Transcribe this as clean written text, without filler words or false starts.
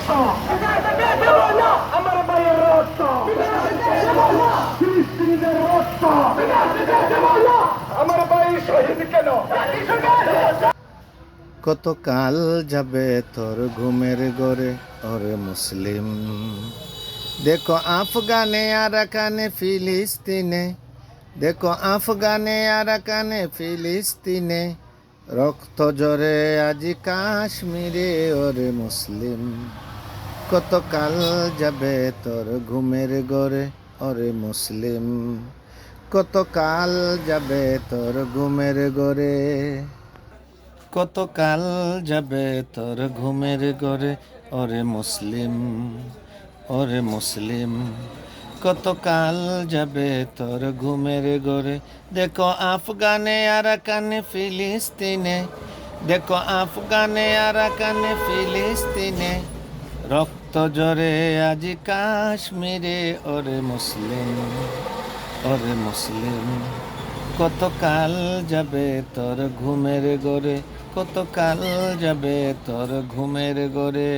রক্ত আমার ভাইয়ের রক্ত ফিলিস্তিনিদের রক্ত আমার ভাই শহীদ কেন? কতকাল যাবে তোর ঘুমের ঘরে ওরে মুসলিম? দেখো আফগানে আরাকানে ফিলিস্তিনে, দেখো আফগানে আরাকানে ফিলিস্তিনে, রক্ত জরে আজি কাশ্মীরে ওরে মুসলিম। কতকাল যাবে তোর ঘুমের ঘরে ওরে মুসলিম? কতকাল যাবে তোর ঘুমের ঘরে? কতকাল যাবে তোর ঘুমের ঘরে ওরে মুসলিম, ওরে মুসলিম। কতকাল যাবে তোর ঘুমের ঘরে? দেখো আফগানে আরাকানে ফিলিস্তিনে, দেখো আফগানে আরাকানে ফিলিস্তিনে, রক্ত জরে আজি কাশ্মীরে ওরে মুসলিম, ওরে মুসলিম। কতকাল যাবে তোর ঘুমের ঘরে? কতকাল যাবে তোর ঘুমের ঘরে?